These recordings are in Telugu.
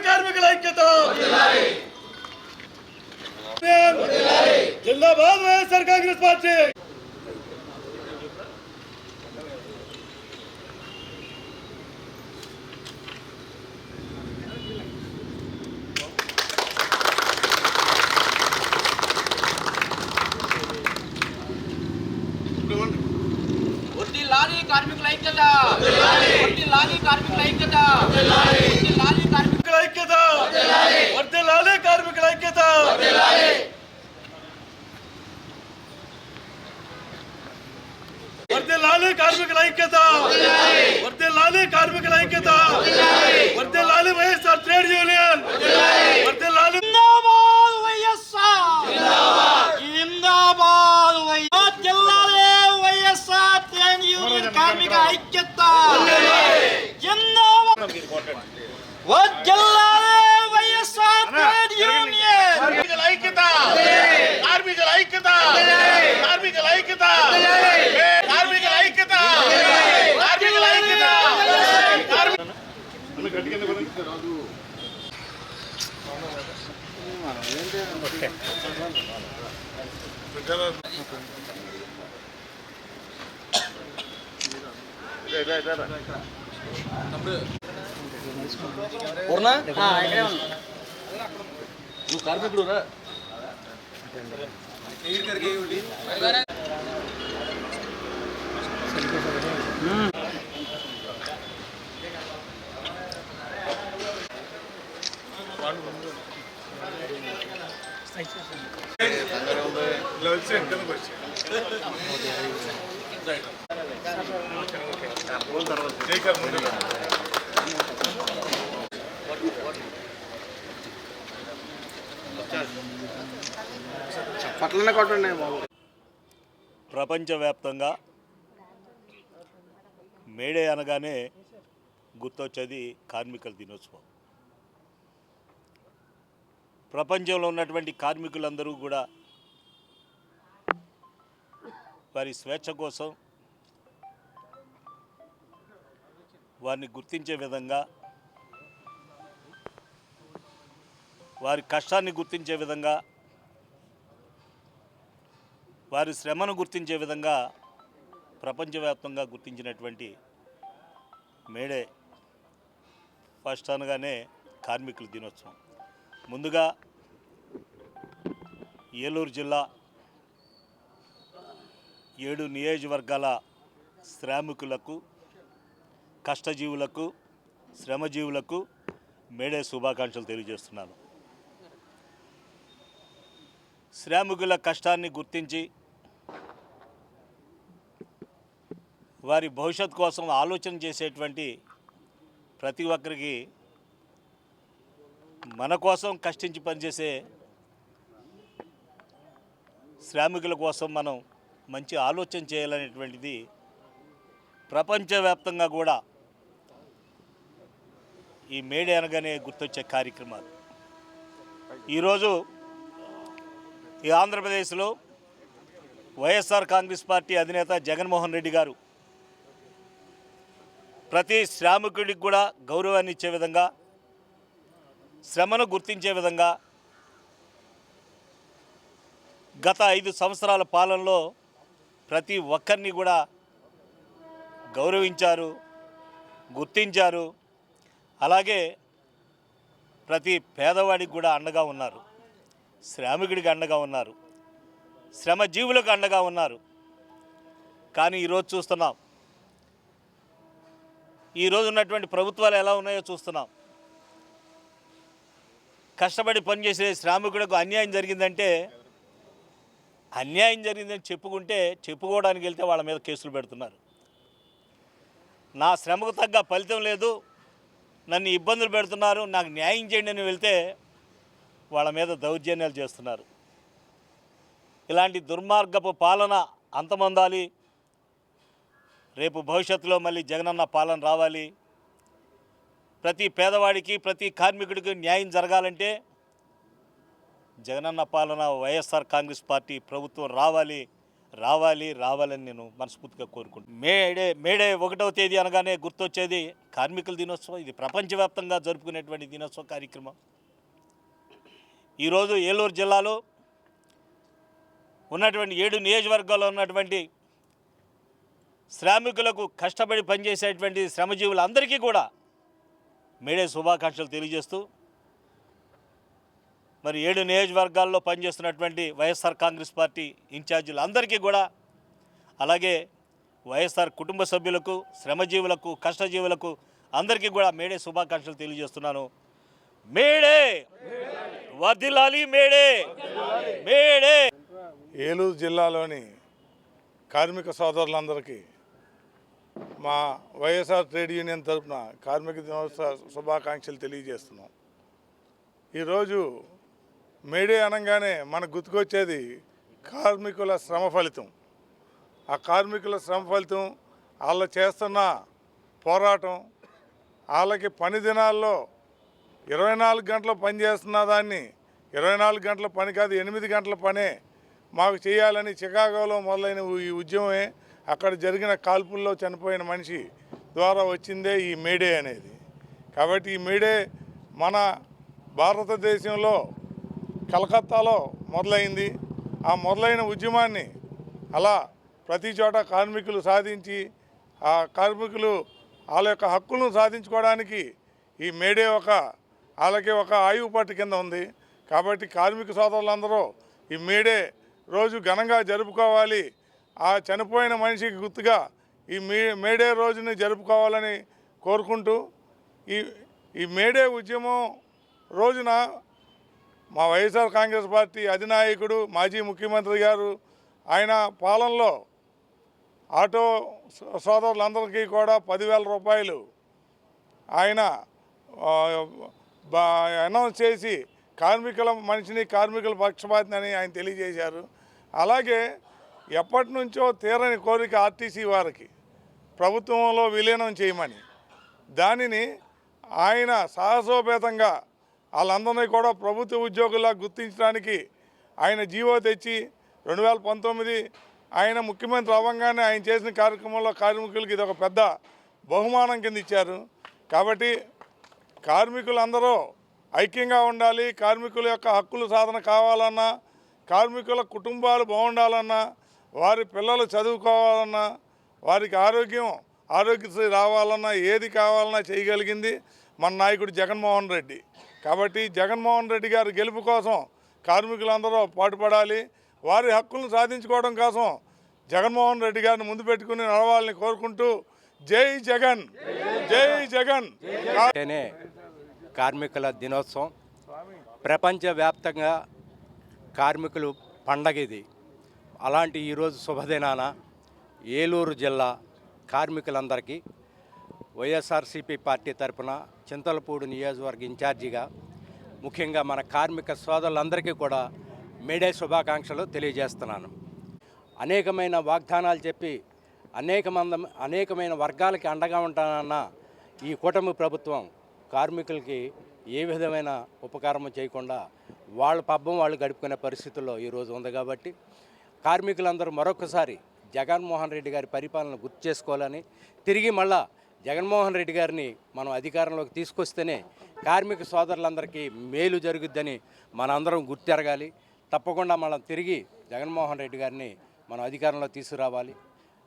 కార్మికుల ఐక్యత జిందాబాద్ వైఎస్ఆర్ కాంగ్రెస్ పార్టీ. వర్ధిల్లాలి కార్మికుల ఐక్యత, వర్ధిల్లాలి కార్మికుల ఐక్యత, వర్ధిల్లాలి కార్మికుల ఐక్యత, వర్ధిల్లాలి కార్మికుల ఐక్యత. వర్ధిల్లాలి కార్మికుల ఐక్యత, వర్ధిల్లాలి కార్మికుల ఐక్యత, వర్ధిల్లాలి వైఎస్ఆర్ ట్రేడ్ యూనియన్, వర్ధిల్లాలి. జిందాబాద్ వైఎస్ఆర్, జిందాబాద్ వర్ధిల్లాలి వైఎస్ఆర్ ట్రేడ్ యూనియన్ కార్మిక ఐక్యత, జిందాబాద్ వర్ధిల్లాలి వైఎస్ఆర్ ట్రేడ్ యూనియన్ కార్మికుల ఐక్యత, కార్మికుల ఐక్యత, కార్మికుల ఐక్యత, కార్మికుల ఐక్యత, కార్మికుల ఐక్యత. నువ్వు కార్మికుడు రా. పట్లనే కొట్టండి బాబు. ప్రపంచవ్యాప్తంగా మేడే అనగానే గుర్తొచ్చేది కార్మికుల దినోత్సవం. ప్రపంచంలో ఉన్నటువంటి కార్మికులందరూ కూడా వారి స్వేచ్ఛ కోసం, వారిని గుర్తించే విధంగా, వారి కష్టాన్ని గుర్తించే విధంగా, వారి శ్రమను గుర్తించే విధంగా ప్రపంచవ్యాప్తంగా గుర్తించినటువంటి మేడే ఫస్ట్ అనగానే కార్మికుల దినోత్సవం. ముందుగా ఏలూరు జిల్లా 7 నియోజకవర్గాల శ్రామికులకు, కష్టజీవులకు, శ్రమజీవులకు మేడే శుభాకాంక్షలు తెలియజేస్తున్నాను. శ్రామికుల కష్టాన్ని గుర్తించి వారి భవిష్యత్తు కోసం ఆలోచన చేసేటువంటి ప్రతి ఒక్కరికి, మన కోసం కష్టించి పనిచేసే శ్రామికుల కోసం మనం మంచి ఆలోచన చేయాలనేటువంటిది ప్రపంచవ్యాప్తంగా కూడా ఈ మేడే అనగానే గుర్తొచ్చే కార్యక్రమాలు. ఈరోజు ఈ ఆంధ్రప్రదేశ్లో వైఎస్ఆర్ కాంగ్రెస్ పార్టీ అధినేత జగన్మోహన్ రెడ్డి గారు ప్రతి శ్రామికుడికి కూడా గౌరవాన్ని ఇచ్చే విధంగా, శ్రమను గుర్తించే విధంగా గత 5 సంవత్సరాల పాలనలో ప్రతి ఒక్కరిని కూడా గౌరవించారు, గుర్తించారు. అలాగే ప్రతి పేదవాడికి కూడా అండగా ఉన్నారు, శ్రామికుడికి అండగా ఉన్నారు, శ్రమజీవులకు అండగా ఉన్నారు. కానీ ఈరోజు చూస్తున్నాం, ఈరోజు ఉన్నటువంటి ప్రభుత్వాలు ఎలా ఉన్నాయో చూస్తున్నాం. కష్టపడి పనిచేసే శ్రామికులకు అన్యాయం జరిగిందంటే, అన్యాయం జరిగిందని చెప్పుకోవడానికి వెళ్తే వాళ్ళ మీద కేసులు పెడుతున్నారు. నా శ్రమకు తగ్గ ఫలితం లేదు, నన్ను ఇబ్బందులు పెడుతున్నారు, నాకు న్యాయం చేయండి అని వెళ్తే వాళ్ళ మీద దౌర్జన్యాలు చేస్తున్నారు. ఇలాంటి దుర్మార్గపు పాలన అంతమొందాలి. రేపు భవిష్యత్తులో మళ్ళీ జగనన్న పాలన రావాలి. ప్రతి పేదవాడికి, ప్రతి కార్మికుడికి న్యాయం జరగాలంటే జగనన్న పాలన, వైఎస్ఆర్ కాంగ్రెస్ పార్టీ ప్రభుత్వం రావాలి. రావాలని నేను మనస్ఫూర్తిగా కోరుకుంటున్నాను. మేడే 1వ తేదీ అనగానే గుర్తొచ్చేది కార్మికుల దినోత్సవం. ఇది ప్రపంచవ్యాప్తంగా జరుపుకునేటువంటి దినోత్సవ కార్యక్రమం. ఈరోజు ఏలూరు జిల్లాలో ఉన్నటువంటి 7 నియోజకవర్గాల్లో ఉన్నటువంటి శ్రామికులకు కష్టపడి పనిచేసేటువంటి శ్రమజీవులందరికీ కూడా మేడే శుభాకాంక్షలు తెలియజేస్తూ, మరి 7 నియోజకవర్గాల్లో పనిచేస్తున్నటువంటి వైఎస్ఆర్ కాంగ్రెస్ పార్టీ ఇన్ఛార్జీలందరికీ కూడా, అలాగే వైఎస్ఆర్ కుటుంబ సభ్యులకు, శ్రమజీవులకు, కష్టజీవులకు అందరికీ కూడా మేడే శుభాకాంక్షలు తెలియజేస్తున్నాను. మేడే వర్ధిల్లాలి, మేడే. ఏలూరు జిల్లాలోని కార్మిక సోదరులందరికీ మా వైఎస్ఆర్ ట్రేడ్ యూనియన్ తరఫున కార్మిక దినోత్సవ శుభాకాంక్షలు తెలియజేస్తున్నాం. ఈరోజు మేడే అనగానే మనకు గుర్తుకొచ్చేది కార్మికుల శ్రమ ఫలితం. ఆ కార్మికుల శ్రమ ఫలితం, వాళ్ళు చేస్తున్న పోరాటం, వాళ్ళకి పని దినాల్లో 24 గంటలు పని చేస్తున్న దాన్ని 24 గంటల పని కాదు 8 గంటల పనే మాకు చేయాలని చికాగోలో మొదలైన ఈ ఉద్యమమే, అక్కడ జరిగిన కాల్పుల్లో చనిపోయిన మనిషి ద్వారా వచ్చిందే ఈ మేడే అనేది. కాబట్టి ఈ మేడే మన భారతదేశంలో కలకత్తాలో మొదలైంది. ఆ మొదలైన ఉద్యమాన్ని అలా ప్రతి చోట కార్మికులు సాధించి, ఆ కార్మికులు వాళ్ళ యొక్క హక్కులను సాధించుకోవడానికి ఈ మేడే వాళ్ళకి ఒక ఆయువు పట్టు కింద ఉంది. కాబట్టి కార్మిక సోదరులందరూ ఈ మేడే రోజు ఘనంగా జరుపుకోవాలి. ఆ చనిపోయిన మనిషికి గుర్తుగా ఈ మేడే రోజుని జరుపుకోవాలని కోరుకుంటూ, ఈ మేడే ఉద్యమం రోజున మా వైఎస్ఆర్ కాంగ్రెస్ పార్టీ అధినాయకుడు మాజీ ముఖ్యమంత్రి గారు ఆయన పాలనలో ఆటో సోదరులందరికీ కూడా 10,000 రూపాయలు ఆయన అనౌన్స్ చేసి కార్మికుల పక్షపాతిని అని ఆయన తెలియజేశారు. అలాగే ఎప్పటి నుంచో తీరని కోరిక ఆర్టీసీ వారికి ప్రభుత్వంలో విలీనం చేయమని, దానిని ఆయన సాహసోపేతంగా వాళ్ళందరినీ కూడా ప్రభుత్వ ఉద్యోగులా గుర్తించడానికి ఆయన జీవో తెచ్చి 2019 ఆయన ముఖ్యమంత్రి అవ్వగానే ఆయన చేసిన కార్యక్రమంలో కార్మికులకి ఇది ఒక పెద్ద బహుమానం కింద ఇచ్చారు. కాబట్టి కార్మికులందరూ ఐక్యంగా ఉండాలి. కార్మికుల యొక్క హక్కులు సాధన కావాలన్నా, కార్మికుల కుటుంబాలు బాగుండాలన్నా, వారి పిల్లలు చదువుకోవాలన్నా, వారికి ఆరోగ్యశ్రీ రావాలన్నా, ఏది కావాలన్నా చేయగలిగింది మన నాయకుడు జగన్మోహన్ రెడ్డి. కాబట్టి జగన్మోహన్ రెడ్డి గారి గెలుపు కోసం కార్మికులందరూ పాటుపడాలి. వారి హక్కులను సాధించుకోవడం కోసం జగన్మోహన్ రెడ్డి గారిని ముందు పెట్టుకుని నడవాలని కోరుకుంటూ జై జగన్, జై జగన్. కార్మికుల దినోత్సవం ప్రపంచవ్యాప్తంగా కార్మికులు పండగ ఇది. అలాంటి ఈరోజు శుభదినాన ఏలూరు జిల్లా కార్మికులందరికీ వైఎస్ఆర్సీపీ పార్టీ తరఫున చింతలపూడి నియోజకవర్గ ఇన్ఛార్జిగా ముఖ్యంగా మన కార్మిక సోదరులందరికీ కూడా మేడే శుభాకాంక్షలు తెలియజేస్తున్నాను. అనేకమైన వాగ్దానాలు చెప్పి అనేకమైన వర్గాలకి అండగా ఉంటానన్న ఈ కూటమి ప్రభుత్వం కార్మికులకి ఏ విధమైన ఉపకారం చేయకుండా వాళ్ళ పబ్బం వాళ్ళు గడుపుకునే పరిస్థితుల్లో ఈరోజు ఉంది. కాబట్టి కార్మికులందరూ మరొకసారి జగన్మోహన్ రెడ్డి గారి పరిపాలన గుర్తు చేసుకోవాలని, తిరిగి మళ్ళా జగన్మోహన్ రెడ్డి గారిని మనం అధికారంలోకి తీసుకొస్తేనే కార్మిక సోదరులందరికీ మేలు జరుగుద్దని మనందరం గుర్తెరగాలి. తప్పకుండా మనం తిరిగి జగన్మోహన్ రెడ్డి గారిని మనం అధికారంలో తీసుకురావాలి.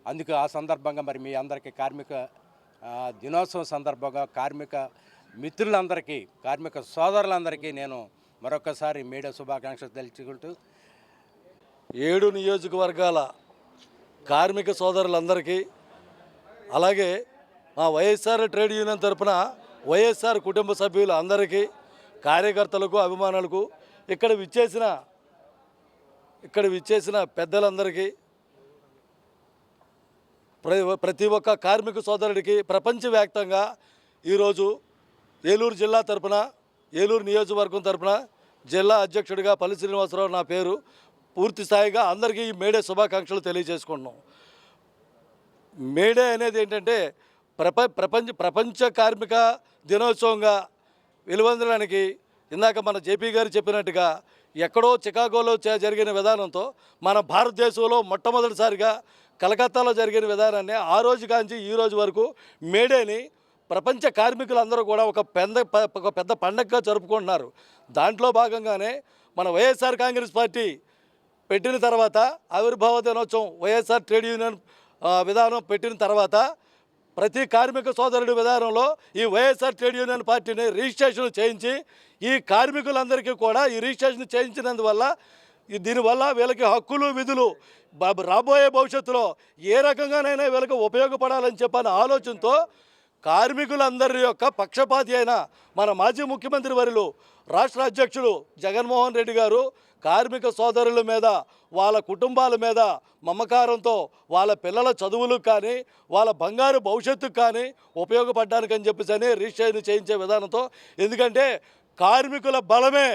అందుకు ఆ సందర్భంగా మరి మీ అందరికీ కార్మిక దినోత్సవం సందర్భంగా కార్మిక మిత్రులందరికీ, కార్మిక సోదరులందరికీ నేను మరొకసారి మేడే శుభాకాంక్షలు తెలుసుకుంటూ 7 నియోజకవర్గాల కార్మిక సోదరులందరికీ, అలాగే మా వైఎస్ఆర్ ట్రేడ్ యూనియన్ తరఫున వైఎస్ఆర్ కుటుంబ సభ్యులు అందరికీ, కార్యకర్తలకు, అభిమానులకు, ఇక్కడ విచ్చేసిన పెద్దలందరికీ, ప్రతి ఒక్క కార్మిక సోదరుడికి ప్రపంచవ్యాప్తంగా ఈరోజు ఏలూరు జిల్లా తరఫున, ఏలూరు నియోజకవర్గం తరఫున జిల్లా అధ్యక్షుడిగా పల్లి శ్రీనివాసరావు నా పేరు, పూర్తి స్థాయిగా అందరికీ ఈ మేడే శుభాకాంక్షలు తెలియజేసుకుంటున్నాం. మేడే అనేది ఏంటంటే ప్రపంచ కార్మిక దినోత్సవంగా వెలువొందడానికి ఇందాక మన జేపీ గారు చెప్పినట్టుగా ఎక్కడో చికాగోలో జరిగిన విధానంతో మన భారతదేశంలో మొట్టమొదటిసారిగా కలకత్తాలో జరిగిన విధానాన్ని ఆ రోజు కాంచి ఈ రోజు వరకు మేడేని ప్రపంచ కార్మికులందరూ కూడా ఒక పెద్ద పండగగా జరుపుకుంటున్నారు. దాంట్లో భాగంగానే మన వైఎస్ఆర్ కాంగ్రెస్ పార్టీ పెట్టిన తర్వాత ఆవిర్భావ దినోత్సవం వైఎస్ఆర్ ట్రేడ్ యూనియన్ విధానం పెట్టిన తర్వాత ప్రతి కార్మిక సోదరుడి విధానంలో ఈ వైఎస్ఆర్ ట్రేడ్ యూనియన్ పార్టీని రిజిస్ట్రేషన్ చేయించి ఈ కార్మికులందరికీ కూడా ఈ రిజిస్ట్రేషన్ చేయించినందువల్ల దీనివల్ల వీళ్ళకి హక్కులు విధులు రాబోయే భవిష్యత్తులో ఏ రకంగానైనా వీళ్ళకి ఉపయోగపడాలని చెప్పని ఆలోచనతో కార్మికులందరి యొక్క పక్షపాతి అయిన మన మాజీ ముఖ్యమంత్రి వర్యులు రాష్ట్ర అధ్యక్షుడు జగన్మోహన్ రెడ్డి గారు కార్మిక సోదరుల మీద వాళ్ళ కుటుంబాల మీద మమకారంతో వాళ్ళ పిల్లల చదువులకు కానీ వాళ్ళ బంగారు భవిష్యత్తుకు కానీ ఉపయోగపడడానికని చెప్పేసి రిజిస్ట్రేషన్ చేయించే విధానంతో, ఎందుకంటే కార్మికుల బలమే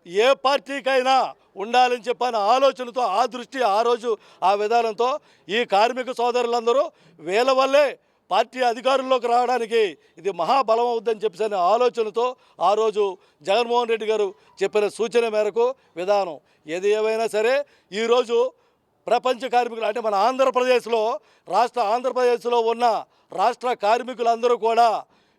ఏ పార్టీకైనా ఉండాలని చెప్పని ఆలోచనతో ఆ దృష్టి ఆ రోజు ఆ విధానంతో ఈ కార్మిక సోదరులందరూ వీళ్ళ వల్లే పార్టీ అధికారంలోకి రావడానికి ఇది మహాబలం అవుద్దని చెప్పేసి ఆలోచనతో ఆ రోజు జగన్మోహన్ రెడ్డి గారు చెప్పిన సూచన మేరకు విధానం ఏది ఏమైనా సరే ఈరోజు ప్రపంచ కార్మికులు అంటే మన ఆంధ్రప్రదేశ్లో ఉన్న రాష్ట్ర కార్మికులందరూ కూడా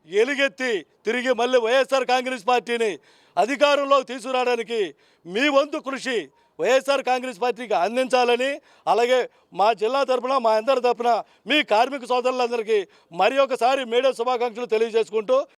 ఎలుగెత్తి తిరిగి మళ్ళీ వైఎస్ఆర్ కాంగ్రెస్ పార్టీని అధికారంలోకి తీసుకురావడానికి మీ వంతు కృషి వైఎస్ఆర్ కాంగ్రెస్ పార్టీకి అందించాలని, అలాగే మా జిల్లా తరఫున మా అందరి తరఫున మీ కార్మిక సోదరులందరికీ మరి ఒకసారి మేడే శుభాకాంక్షలు తెలియజేసుకుంటూ